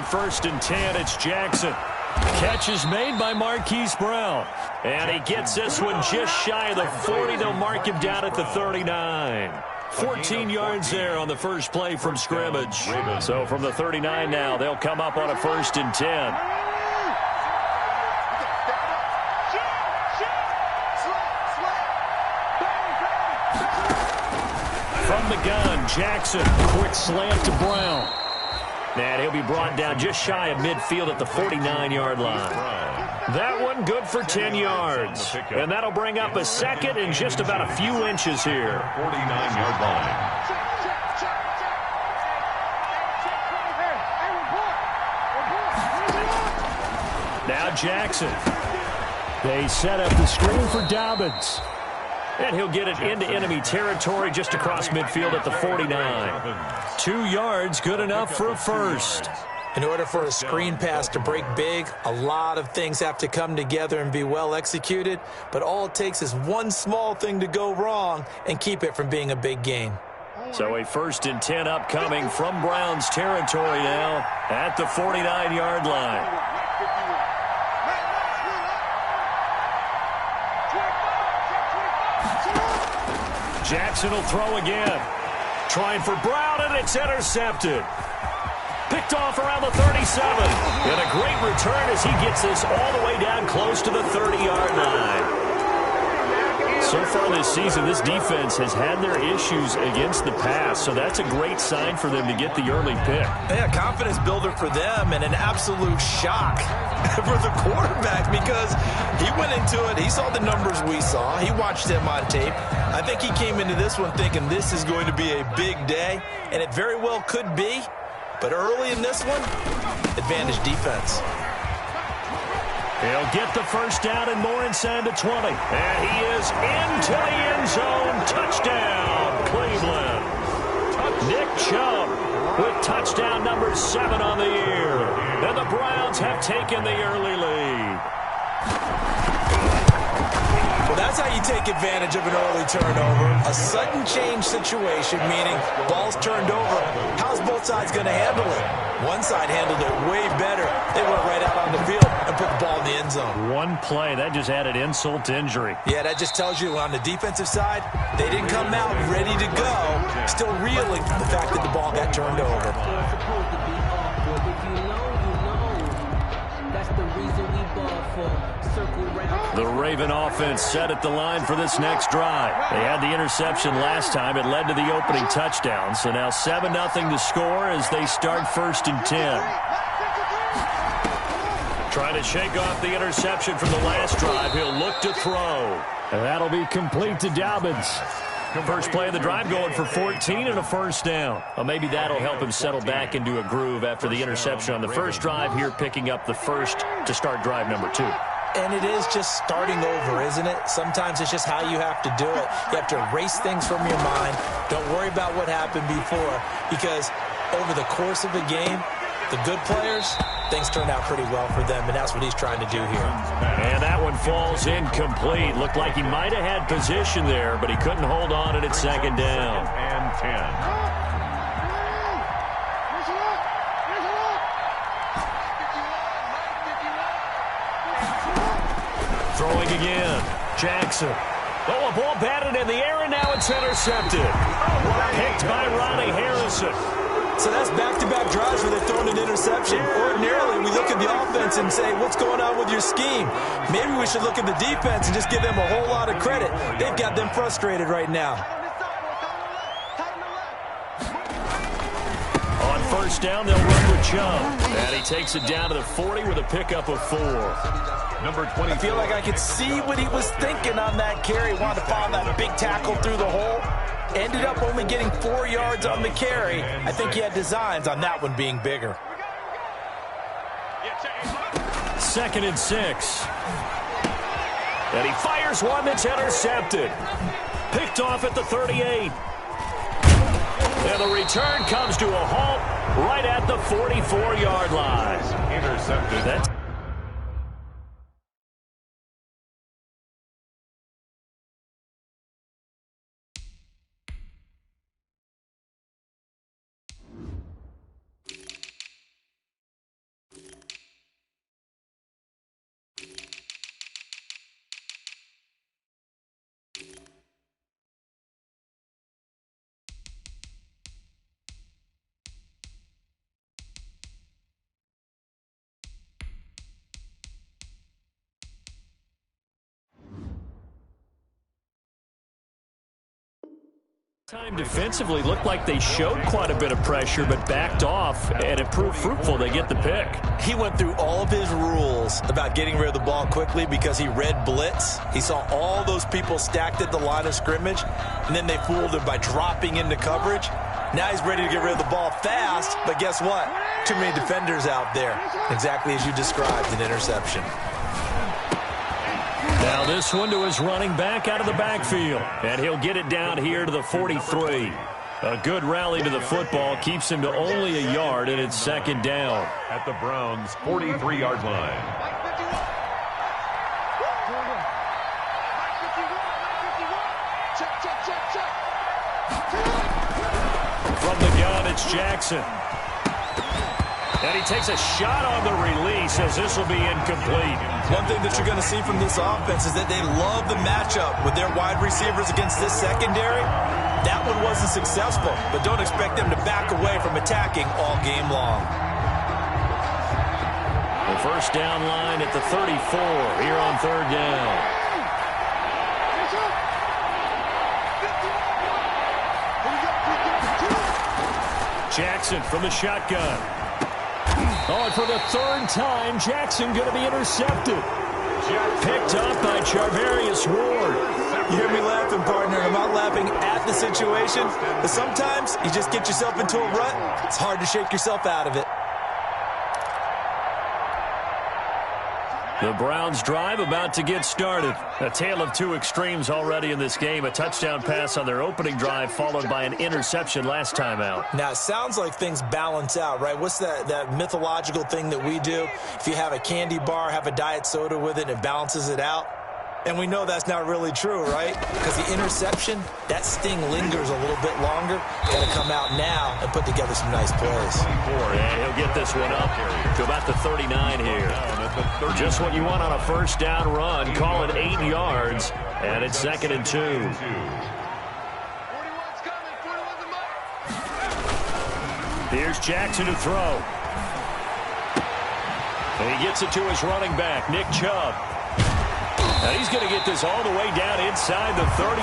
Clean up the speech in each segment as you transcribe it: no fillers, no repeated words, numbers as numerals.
first and 10. It's Jackson. Catch is made by Marquise Brown. And he gets this one just shy of the 40. They'll mark him down at the 39. 14 yards there on the first play from scrimmage. So from the 39 now, they'll come up on a first and 10. From the gun, Jackson. Quick slant to Brown. And he'll be brought down just shy of midfield at the 49-yard line. That one good for 10 yards. And that'll bring up a second and just about a few inches here. 49-yard line. Now Jackson. They set up the screen for Dobbins. And he'll get it into enemy territory just across midfield at the 49. 2 yards, good enough for a first. In order for a screen pass to break big, a lot of things have to come together and be well executed, but all it takes is one small thing to go wrong and keep it from being a big gain. So a first and 10 upcoming from Brown's territory now at the 49-yard line. Jackson will throw again. Trying for Brown, and it's intercepted. Picked off around the 37. And a great return as he gets this all the way down close to the 30-yard line. So far this season, this defense has had their issues against the pass, so that's a great sign for them to get the early pick. Yeah, confidence builder for them and an absolute shock for the quarterback because he went into it. He saw the numbers we saw. He watched them on tape. I think he came into this one thinking this is going to be a big day, and it very well could be. But early in this one, advantage defense. He'll get the first down and more inside the 20. And he is into the end zone. Touchdown, Cleveland. Nick Chubb with touchdown number 7 on the year. And the Browns have taken the early lead. Well, that's how you take advantage of an early turnover. A sudden change situation, meaning ball's turned over. How's both sides going to handle it? One side handled it way better. They went right out on the field and put the ball in the end zone. One play, that just added insult to injury. Yeah, that just tells you on the defensive side, they didn't come out ready to go, still reeling from the fact that the ball got turned over. The Raven offense set at the line for this next drive. They had the interception last time. It led to the opening touchdown. So now 7-0 to score as they start first and 10. Trying to shake off the interception from the last drive. He'll look to throw. And that'll be complete to Dobbins. First play of the drive going for 14 and a first down. Well, maybe that'll help him settle back into a groove after the interception on the first drive here, picking up the first to start drive number 2. And it is just starting over, isn't it? Sometimes it's just how you have to do it. You have to erase things from your mind. Don't worry about what happened before, because over the course of a game, the good players, things turn out pretty well for them, and that's what he's trying to do here. And that one falls incomplete. Looked like he might have had position there, but he couldn't hold on at its second down. And 10. Throwing again. Jackson. Oh, a ball batted in the air, and now it's intercepted. Picked by Ronnie Harrison. So that's back-to-back drives where they're throwing an interception. Ordinarily, we look at the offense and say, what's going on with your scheme? Maybe we should look at the defense and just give them a whole lot of credit. They've got them frustrated right now. On first down, they'll run with Chubb. And he takes it down to the 40 with a pickup of 4. Number 20. I feel like I could see what he was thinking on that carry. Wanted to follow that big tackle through the hole. Ended up only getting 4 yards on the carry. I think he had designs on that one being bigger. 2nd and 6. And he fires one that's intercepted. Picked off at the 38. And the return comes to a halt right at the 44-yard line. Intercepted. That's Time defensively looked like they showed quite a bit of pressure but backed off, and it proved fruitful. They get the pick. He went through all of his rules about getting rid of the ball quickly because he read blitz. He saw all those people stacked at the line of scrimmage, and then they fooled him by dropping into coverage. Now he's ready to get rid of the ball fast, but guess what? Too many defenders out there. Exactly as you described, an interception. Now this one to his running back out of the backfield, and he'll get it down here to the 43. A good rally to the football keeps him to only a yard, and it's second down. At the Browns' 43-yard line. From the gun, it's Jackson. And he takes a shot on the release as this will be incomplete. One thing that you're going to see from this offense is that they love the matchup with their wide receivers against this secondary. That one wasn't successful, but don't expect them to back away from attacking all game long. The first down line at the 34 here on third down. Jackson from the shotgun. Oh, and for the third time, Jackson going to be intercepted. Picked up by Charvarius Ward. You hear me laughing, partner. I'm not laughing at the situation, but sometimes you just get yourself into a rut. It's hard to shake yourself out of it. The Browns drive about to get started. A tale of two extremes already in this game. A touchdown pass on their opening drive followed by an interception last time out. Now, it sounds like things balance out, right? What's that mythological thing that we do? If you have a candy bar, have a diet soda with it, it balances it out. And we know that's not really true, right? Because the interception, that sting lingers a little bit longer. Got to come out now and put together some nice plays. And he'll get this one up to about the 39 here. Just what you want on a first down run. Call it 8 yards, and it's 2nd and 2. Here's Jackson to throw. And he gets it to his running back, Nick Chubb. And he's going to get this all the way down inside the 35.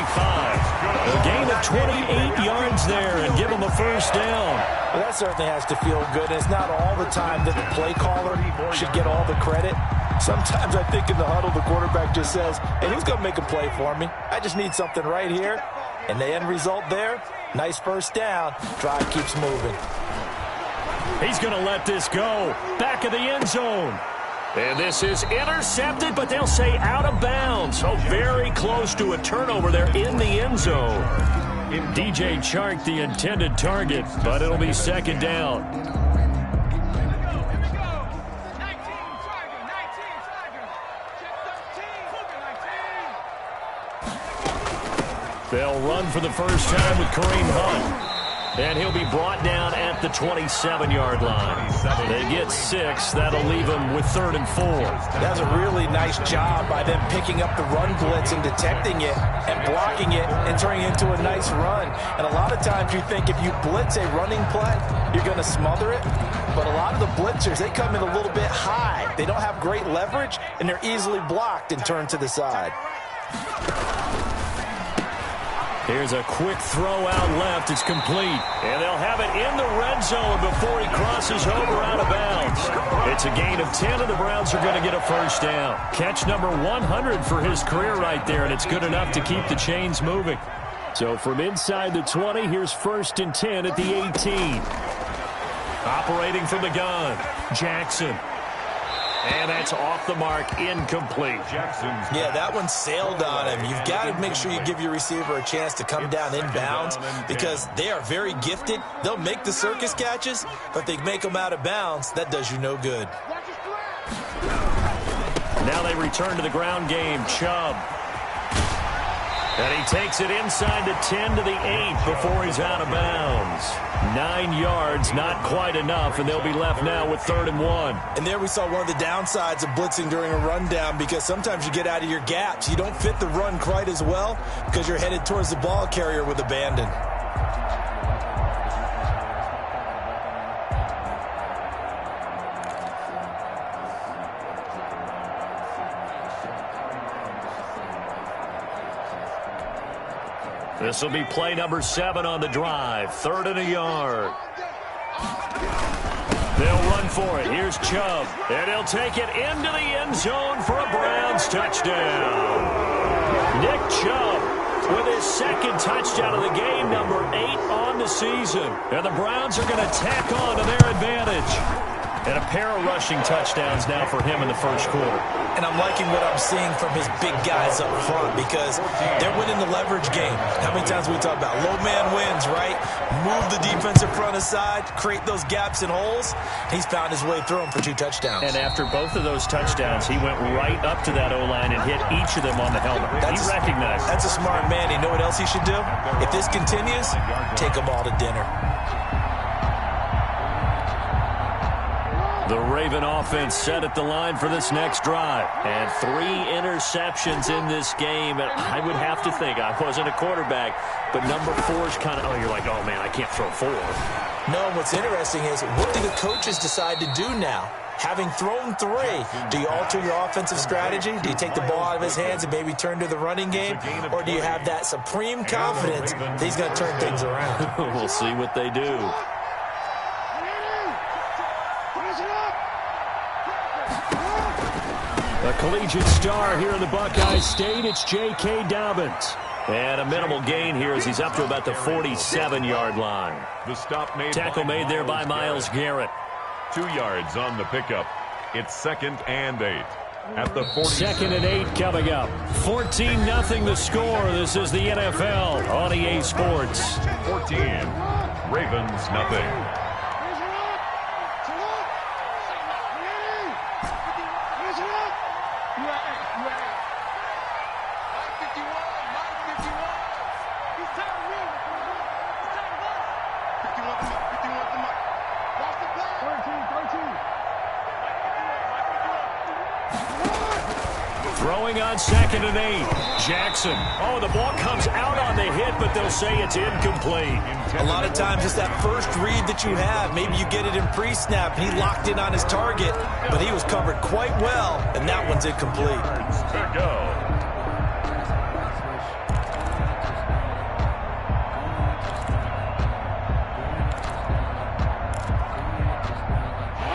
A gain of 28 yards there and give him a first down. Well, that certainly has to feel good. It's not all the time that the play caller should get all the credit. Sometimes I think in the huddle, the quarterback just says, hey, who's going to make a play for me? I just need something right here. And the end result there, nice first down. Drive keeps moving. He's going to let this go. Back of the end zone. And this is intercepted, but they'll say out of bounds. So very close to a turnover there in the end zone. DJ Chark, the intended target, but it'll be second down. They'll run for the first time with Kareem Hunt. And he'll be brought down at the 27-yard line. They get 6. That'll leave them with 3rd and 4. That's a really nice job by them picking up the run blitz and detecting it and blocking it and turning it into a nice run. And a lot of times you think if you blitz a running play, you're going to smother it. But a lot of the blitzers, they come in a little bit high. They don't have great leverage, and they're easily blocked and turned to the side. Here's a quick throw out left. It's complete. And they'll have it in the red zone before he crosses over out of bounds. It's a gain of 10, and the Browns are going to get a first down. Catch number 100 for his career right there, and it's good enough to keep the chains moving. So from inside the 20, here's 1st and 10 at the 18. Operating from the gun, Jackson. And that's off the mark, incomplete. Yeah, that one sailed on him. You've got to make sure you give your receiver a chance to come down inbounds because they are very gifted. They'll make the circus catches, but if they make them out of bounds, that does you no good. Now they return to the ground game. Chubb. And he takes it inside the 10 to the 8 before he's out of bounds. 9 yards, not quite enough, and they'll be left now with 3rd and 1. And there we saw one of the downsides of blitzing during a rundown because sometimes you get out of your gaps. You don't fit the run quite as well because you're headed towards the ball carrier with abandon. This will be play number 7 on the drive. 3rd and a yard. They'll run for it. Here's Chubb. And he'll take it into the end zone for a Browns touchdown. Nick Chubb with his 2nd touchdown of the game, number 8 on the season. And the Browns are going to tack on to their advantage. And a pair of rushing touchdowns now for him in the first quarter. And I'm liking what I'm seeing from his big guys up front because they're winning the leverage game. How many times we talk about low man wins, right? Move the defensive front aside, create those gaps and holes. He's found his way through them for 2 touchdowns. And after both of those touchdowns, he went right up to that O-line and hit each of them on the helmet. He recognized. That's a smart man. You know what else he should do? If this continues, take them all to dinner. The Raven offense set at the line for this next drive. And 3 interceptions in this game. And I would have to think, I wasn't a quarterback, but number 4 is kind of, you're like, oh, man, I can't throw 4. No, what's interesting is, what do the coaches decide to do now? Having thrown 3, do you alter your offensive strategy? Do you take the ball out of his hands and maybe turn to the running game? Or do you have that supreme confidence that he's going to turn things around? We'll see what they do. A collegiate star here in the Buckeye State, it's J.K. Dobbins. And a minimal gain here as he's up to about the 47-yard line. The stop made. Tackle made there by Myles Garrett. 2 yards on the pickup. It's 2nd and 8. At the 40. 2nd and 8 coming up. 14-0 the score. This is the NFL on EA Sports. 14. Ravens nothing. Throwing on 2nd and 8. Jackson. Oh, the ball comes out on the hit, but they'll say it's incomplete. A lot of times it's that first read that you have. Maybe you get it in pre-snap. He locked in on his target, but he was covered quite well, and that one's incomplete. To go.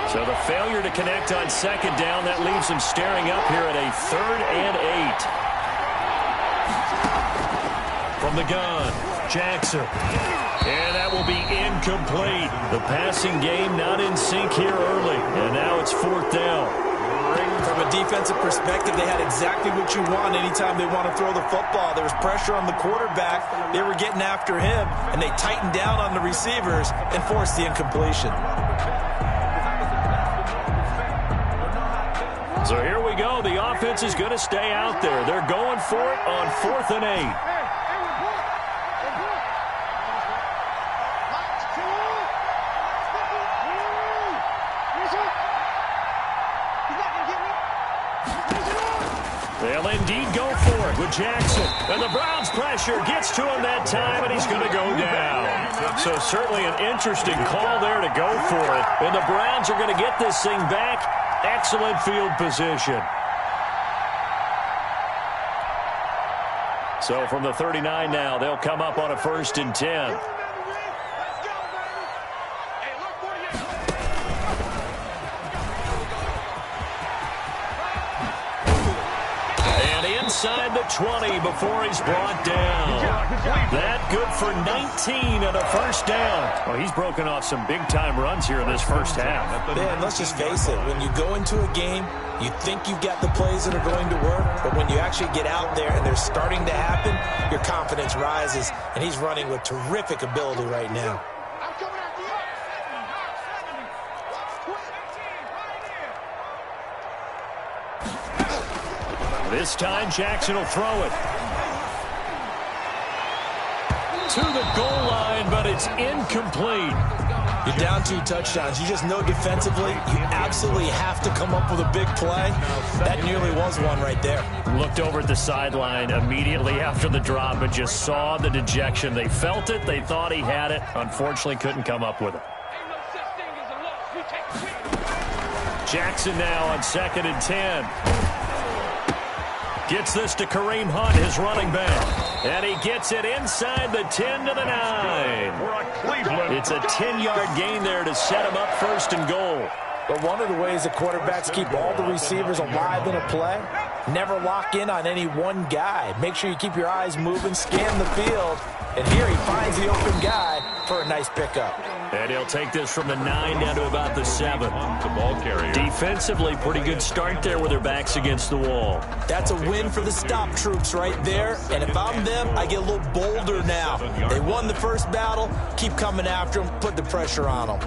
So the failure to connect on 2nd down, that leaves him staring up here at a 3rd and 8. From the gun, Jackson. And that will be incomplete. The passing game not in sync here early. And now it's 4th down. From a defensive perspective, they had exactly what you want anytime they want to throw the football. There was pressure on the quarterback. They were getting after him, and they tightened down on the receivers and forced the incompletion. So here we go. The offense is going to stay out there. They're going for it on 4th and 8. They'll indeed go for it with Jackson. And the Browns pressure gets to him that time, and he's going to go down. So certainly an interesting call there to go for it. And the Browns are going to get this thing back. Excellent field position. So from the 39 now, they'll come up on a 1st and 10. Inside the 20 before he's brought down. That good for 19 and a 1st down. Well, he's broken off some big-time runs here in this first half. Man, let's just face it. When you go into a game, you think you've got the plays that are going to work, but when you actually get out there and they're starting to happen, your confidence rises, and he's running with terrific ability right now. This time, Jackson will throw it. To the goal line, but it's incomplete. You're down 2 touchdowns. You just know defensively you absolutely have to come up with a big play. That nearly was one right there. Looked over at the sideline immediately after the drop and just saw the dejection. They felt it. They thought he had it. Unfortunately, couldn't come up with it. Jackson now on 2nd and 10. Gets this to Kareem Hunt, his running back. And he gets it inside the 10 to the 9. It's a 10-yard gain there to set him up first and goal. But one of the ways the quarterbacks keep all the receivers alive in a play, never lock in on any one guy. Make sure you keep your eyes moving, scan the field, and here he finds the open guy for a nice pickup. And he'll take this from the 9 down to about the 7. The ball carrier. Defensively, pretty good start there with their backs against the wall. That's a win for the stop troops right there. And if I'm them, I get a little bolder now. They won the first battle. Keep coming after them. Put the pressure on them.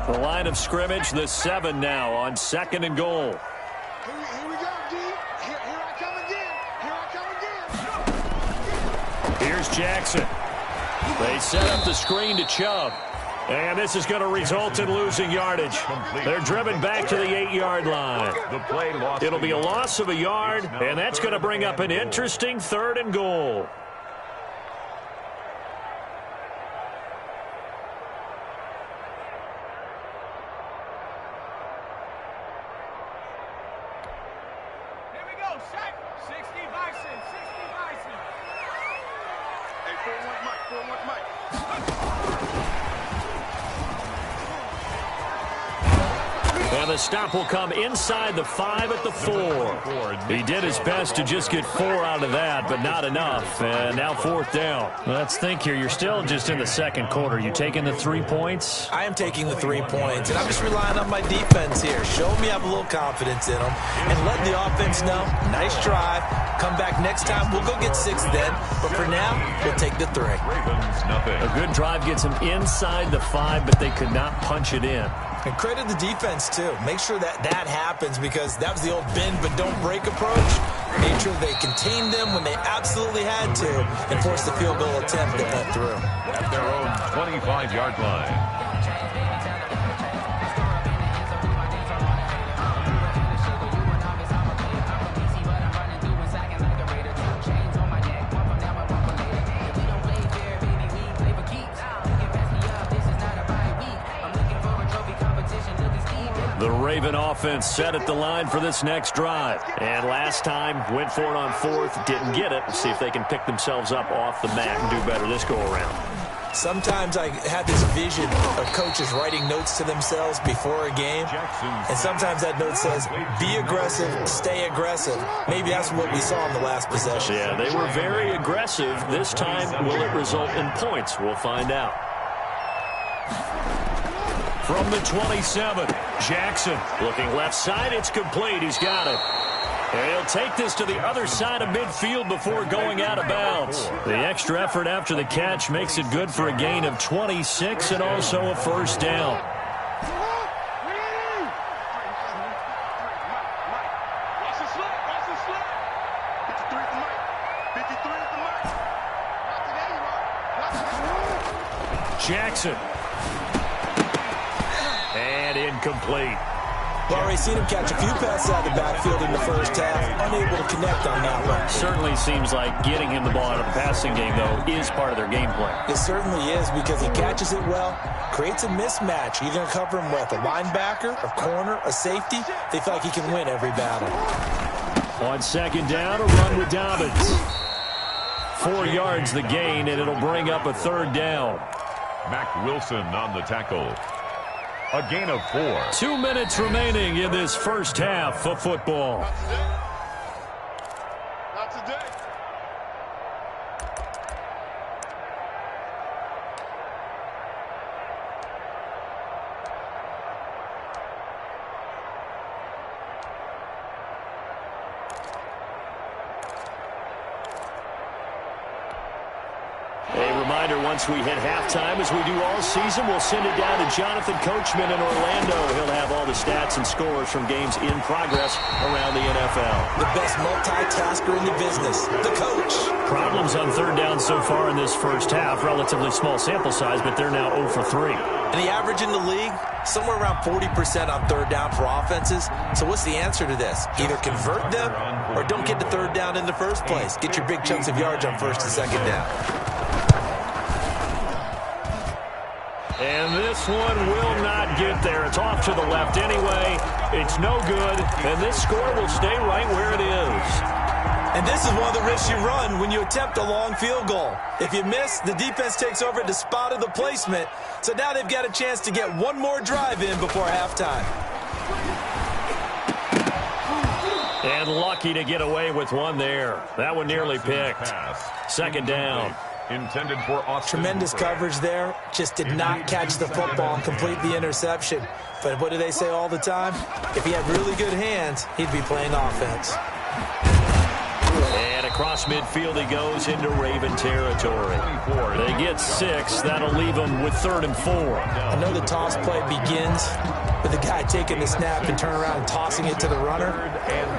The line of scrimmage, the 7 now on 2nd and goal. Here we go, D. Here I come again. Here's Jackson. They set up the screen to Chubb. And this is going to result in losing yardage. They're driven back to the 8-yard line. It'll be a loss of a yard, and that's going to bring up an interesting 3rd and goal. And the stop will come inside the 5 at the 4. He did his best to just get 4 out of that, but not enough. And now 4th down. Let's think here. You're still just in the 2nd quarter. You taking the 3 points? I am taking the 3 points, and I'm just relying on my defense here. Show me I have a little confidence in them, and let the offense know. Nice drive. Come back next time. We'll go get 6 then. But for now, we'll take the 3. A good drive gets them inside the 5, but they could not punch it in. And credit the defense, too. Make sure that happens, because that was the old bend but don't break approach. Made sure they contained them when they absolutely had to and forced the field goal attempt that went through. At their own 25-yard line. The Raven offense set at the line for this next drive. And last time, went for it on 4th, didn't get it. See if they can pick themselves up off the mat and do better this go-around. Sometimes I have this vision of coaches writing notes to themselves before a game. And sometimes that note says, be aggressive, stay aggressive. Maybe that's what we saw in the last possession. Yeah, they were very aggressive. This time, will it result in points? We'll find out. From the 27, Jackson looking left side. It's complete. He's got it. And he'll take this to the other side of midfield before going out of bounds. The extra effort after the catch makes it good for a gain of 26 and also a 1st down. Jackson. And incomplete. Well, already seen him catch a few passes out of the backfield in the first half. Unable to connect on that one. Certainly seems like getting him the ball out of the passing game, though, is part of their game plan. It certainly is, because he catches it well, creates a mismatch. You're going to cover him with a linebacker, a corner, a safety. They feel like he can win every battle. On 2nd down, a run with Dobbins. 4 yards the gain, and it'll bring up a 3rd down. Mac Wilson on the tackle. A gain of 4. 2 minutes remaining in this first half of football. Not today. A reminder, once we hit halftime, as we do all season, we'll send it down to Jonathan Coachman in Orlando. He'll have all the stats and scores from games in progress around the NFL. The best multitasker in the business, the coach. Problems on 3rd down so far in this first half. Relatively small sample size, but they're now 0 for 3. And the average in the league, somewhere around 40% on 3rd down for offenses. So what's the answer to this? Either convert them or don't get to 3rd down in the first place. Get your big chunks of yards on 1st and 2nd down. And this this one will not get there. It's off to the left anyway. It's no good, and this score will stay right where it is. And this is one of the risks you run when you attempt a long field goal. If you miss, the defense takes over at the spot of the placement. So now they've got a chance to get one more drive in before halftime. And lucky to get away with one there. That one nearly picked. Second down. Intended for Austin. Tremendous coverage there. Just did not catch the football and complete the interception. But what do they say all the time? If he had really good hands, he'd be playing offense. And across midfield he goes into Raven territory. They get 6. That'll leave them with 3rd and 4. I know the toss play begins with the guy taking the snap and turning around and tossing it to the runner.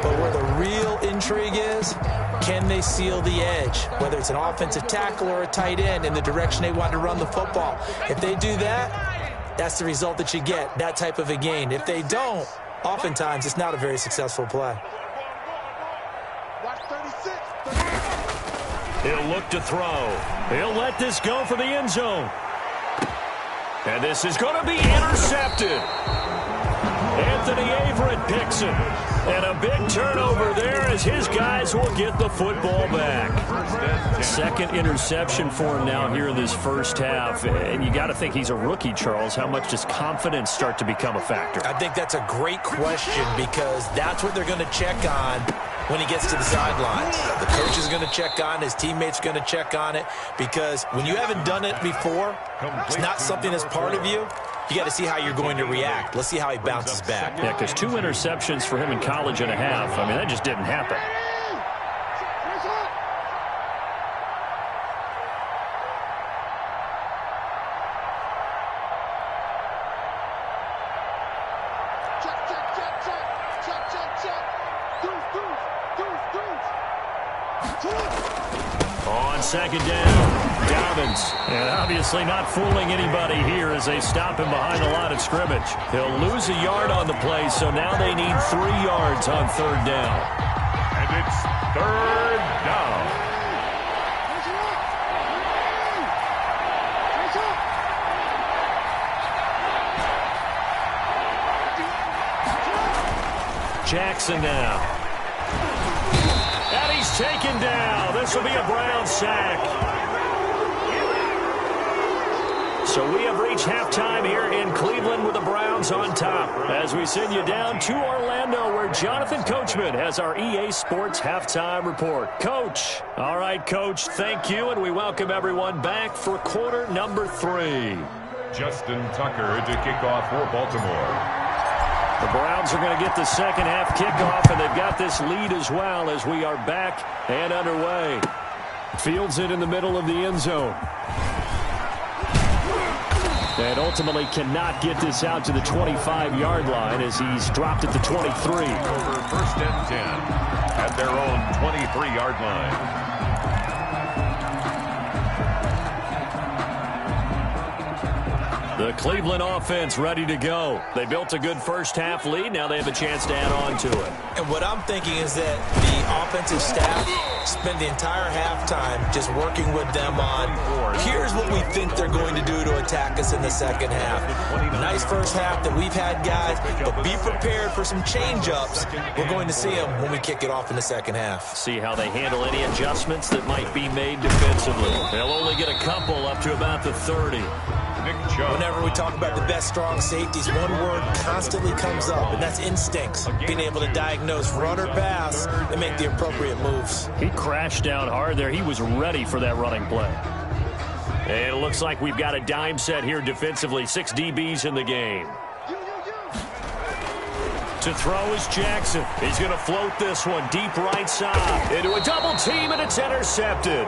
But where the real intrigue is, can they seal the edge? Whether it's an offensive tackle or a tight end in the direction they want to run the football. If they do that, that's the result that you get, that type of a gain. If they don't, oftentimes it's not a very successful play. He'll look to throw. He'll let this go for the end zone. And this is going to be intercepted. Anthony Averett picks it. And a big turnover there as his guys will get the football back. Second interception for him now here in this first half. And you got to think he's a rookie, Charles. How much does confidence start to become a factor? I think that's a great question because that's what they're going to check on when he gets to the sidelines. The coach is going to check on, his teammates are going to check on it, because when you haven't done it before, it's not something that's part of you. You got to see how you're going to react. Let's see how he bounces back. Yeah, because 2 interceptions for him in college and a half. I mean, that just didn't happen. On second down, Dobbins. And obviously not fooling anybody here as they stop him behind the line of scrimmage. He'll lose a yard on the play, so now they need 3 yards on 3rd down. And it's 3rd down. Jackson now. And he's taken down. This will be a Brown sack. So we have reached halftime here in Cleveland with the Browns on top as we send you down to Orlando where Jonathan Coachman has our EA Sports halftime report. Coach. All right, Coach, thank you, and we welcome everyone back for quarter number 3. Justin Tucker to kick off for Baltimore. The Browns are going to get the second half kickoff, and they've got this lead as well as we are back and underway. Fields it in the middle of the end zone. And ultimately cannot get this out to the 25-yard line as he's dropped at the 23. Over 1st and 10 at their own 23-yard line. The Cleveland offense ready to go. They built a good first half lead. Now they have a chance to add on to it. And what I'm thinking is that the offensive staff spend the entire halftime just working with them on, here's what we think they're going to do to attack us in the second half. Nice first half that we've had, guys, but be prepared for some change-ups. We're going to see them when we kick it off in the second half. See how they handle any adjustments that might be made defensively. They'll only get a couple up to about the 30. Whenever we talk about the best strong safeties, one word constantly comes up, and that's instincts. Being able to diagnose run or pass and make the appropriate moves. He crashed down hard there. He was ready for that running play. And it looks like we've got a dime set here defensively. 6 DBs in the game. To throw is Jackson. He's going to float this one deep right side. Into a double team, and it's intercepted.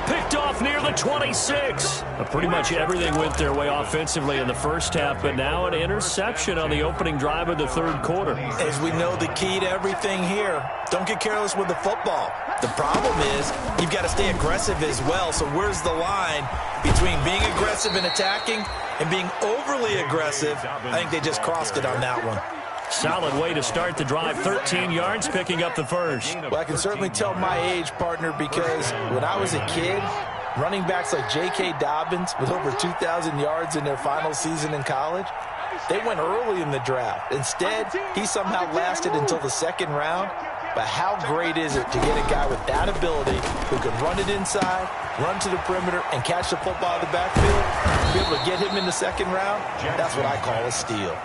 Picked off near the 26. Pretty much everything went their way offensively in the first half, but now an interception on the opening drive of the 3rd quarter. As we know, the key to everything here, don't get careless with the football. The problem is you've got to stay aggressive as well, so where's the line between being aggressive and attacking and being overly aggressive? I think they just crossed it on that one. Solid way to start the drive. 13 yards, picking up the first. Well, I can certainly tell my age, partner, because when I was a kid, Running backs like J.K. Dobbins with over 2,000 yards in their final season in college, they went early in the draft. Instead, he somehow lasted until the second round. But how great is it to get a guy with that ability who can run it inside, run to the perimeter, and catch the football out of the backfield? Be able to get him in the second round, that's what I call a steal.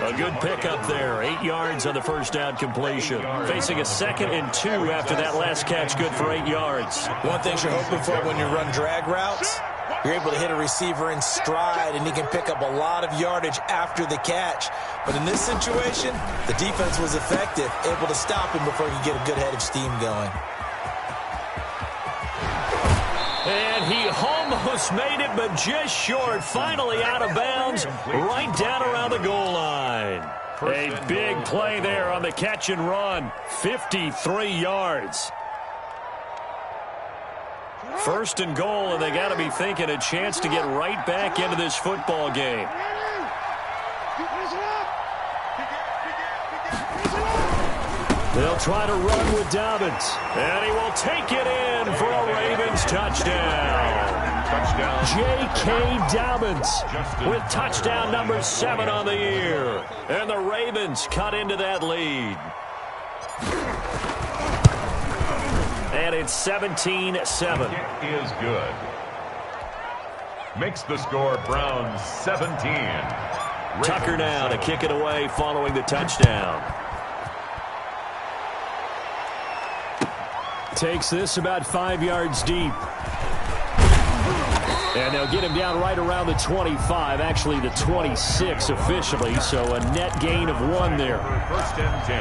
A good pickup there. 8 yards on the first down completion. Facing a 2nd and 2 after that last catch, good for 8 yards. One thing you're hoping for when you run drag routes, you're able to hit a receiver in stride, and he can pick up a lot of yardage after the catch. But in this situation, the defense was effective, able to stop him before he could get a good head of steam going. And he almost made it, but just short. Finally out of bounds, right down around the goal line. A big play there on the catch and run. 53 yards. 1st and goal, and they got to be thinking a chance to get right back into this football game. They'll try to run with Dobbins, and he will take it in for a Ravens touchdown. J.K. Dobbins with touchdown number 7 on the year. And the Ravens cut into that lead. And it's 17-7. Is good. Makes the score Browns 17. Tucker now to kick it away following the touchdown. Takes this about 5 yards deep. And they'll get him down right around the 25, actually the 26 officially, so a net gain of 1 there. 1st and 10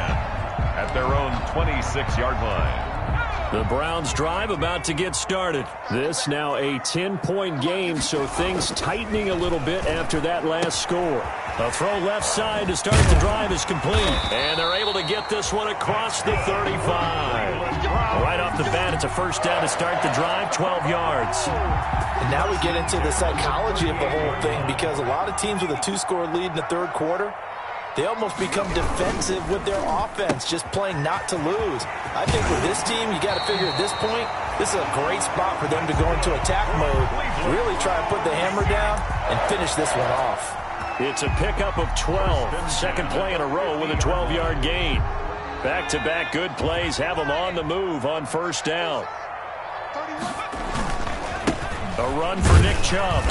at their own 26-yard line. The Browns drive about to get started. This now a 10-point game, so things tightening a little bit after that last score. A throw left side to start the drive is complete. And they're able to get this one across the 35. Right off the bat, it's a 1st down to start the drive, 12 yards. And now we get into the psychology of the whole thing, because a lot of teams with a 2-score lead in the 3rd quarter, they almost become defensive with their offense, just playing not to lose. I think with this team, you got to figure at this point, this is a great spot for them to go into attack mode, really try and put the hammer down and finish this one off. It's a pickup of 12. 2nd play in a row with a 12-yard gain. Back-to-back good plays have them on the move on 1st down. A run for Nick Chubb.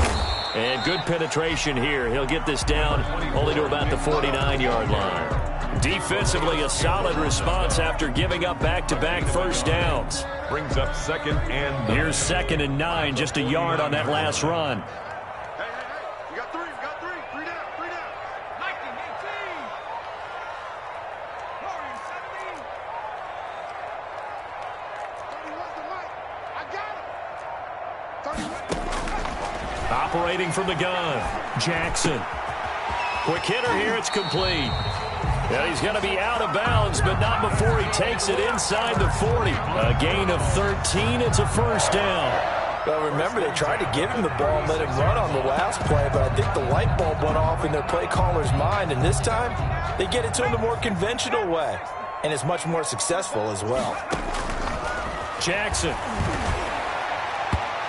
And good penetration here. He'll get this down only to about the 49-yard line. Defensively, a solid response after giving up back-to-back 1st downs. Brings up 2nd and 9. Here's 2nd and 9, just a yard on that last run. We got 3 down. 19, 18. Warriors 17. 31 to Mike. I got him. 31. Operating from the gun, Jackson. Quick hitter here, it's complete. Yeah, he's going to be out of bounds, but not before he takes it inside the 40. A gain of 13, it's a 1st down. Well, remember, they tried to give him the ball and let him run on the last play, but I think the light bulb went off in their play caller's mind, and this time, they get it to him the more conventional way, and it's much more successful as well. Jackson.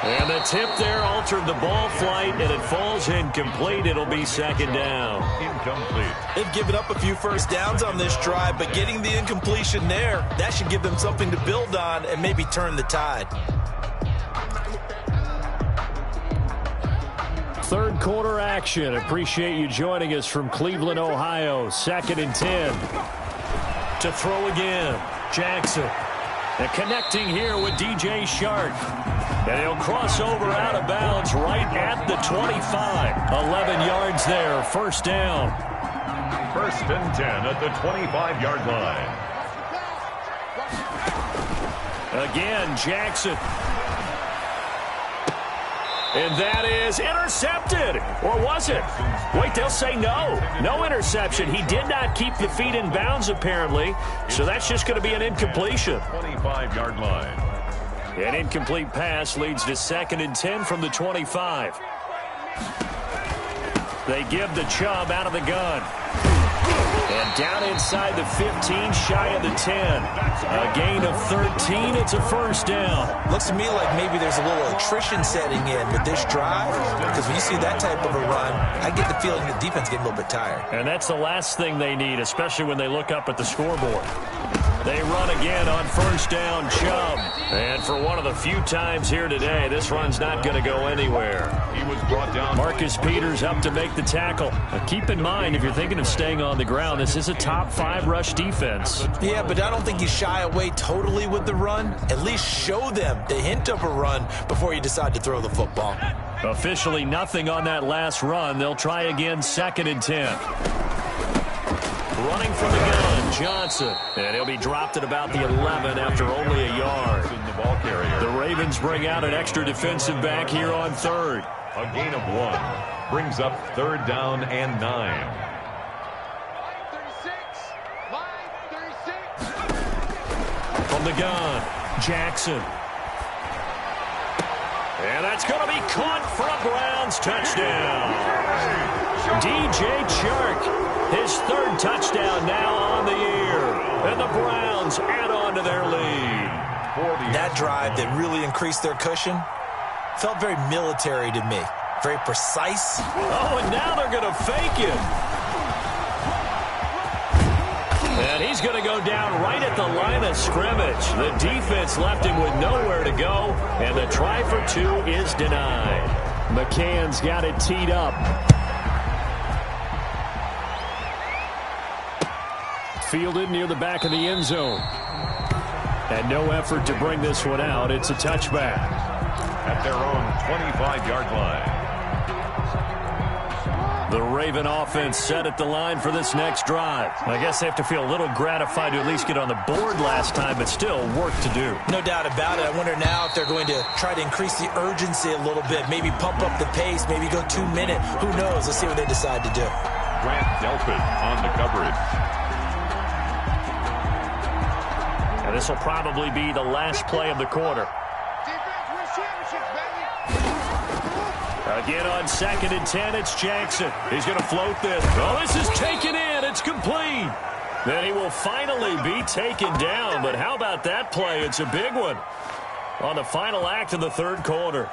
And the tip there altered the ball flight, and it falls incomplete. It'll be 2nd down. Incomplete. They've given up a few 1st downs on this drive, but getting the incompletion there, that should give them something to build on and maybe turn the tide. 3rd quarter action. Appreciate you joining us from Cleveland, Ohio. 2nd and 10. To throw again, Jackson. And connecting here with DJ Shark. And he'll cross over out of bounds right at the 25. 11 yards there, 1st down. 1st and 10 at the 25-yard line. Again, Jackson. And that is intercepted. Or was it? Wait, they'll say no. No interception. He did not keep the feet in bounds, apparently. So that's just going to be an incompletion. 25-yard line. An incomplete pass leads to 2nd and 10 from the 25. They give the Chubb out of the gun. And down inside the 15, shy of the 10. A gain of 13. It's a first down. Looks to me like maybe there's a little attrition setting in with this drive, because when you see that type of a run, I get the feeling the defense getting a little bit tired. And that's the last thing they need, especially when they look up at the scoreboard. They run again on first down, Chubb. And for one of the few times here today, this run's not going to go anywhere. He was brought down. Marcus Peters up to make the tackle. Now keep in mind, if you're thinking of staying on the ground, this is a top 5 rush defense. Yeah, but I don't think you shy away totally with the run. At least show them the hint of a run before you decide to throw the football. Officially nothing on that last run. They'll try again, 2nd and 10. Running from the gun, Johnson. And he'll be dropped at about the 11 after only a yard. The Ravens bring out an extra defensive back here on 3rd. A gain of 1 brings up 3rd down and 9. From the gun, Jackson. And that's going to be caught for a Browns touchdown. DJ Chark. His 3rd touchdown now on the year. And the Browns add on to their lead. That drive that really increased their cushion felt very military to me. Very precise. Oh, and now they're going to fake it. And he's going to go down right at the line of scrimmage. The defense left him with nowhere to go. And the try for 2 is denied. McCann's got it teed up. Fielded near the back of the end zone. And no effort to bring this one out. It's a touchback. At their own 25-yard line. The Raven offense set at the line for this next drive. I guess they have to feel a little gratified to at least get on the board last time, but still work to do. No doubt about it. I wonder now if they're going to try to increase the urgency a little bit, maybe pump up the pace, maybe go 2-minute. Who knows? Let's see what they decide to do. Grant Delpit on the coverage. And this will probably be the last play of the quarter. Again on 2nd and 10, it's Jackson. He's going to float this. Oh, this is taken in. It's complete. Then he will finally be taken down. But how about that play? It's a big one on the final act of the 3rd quarter.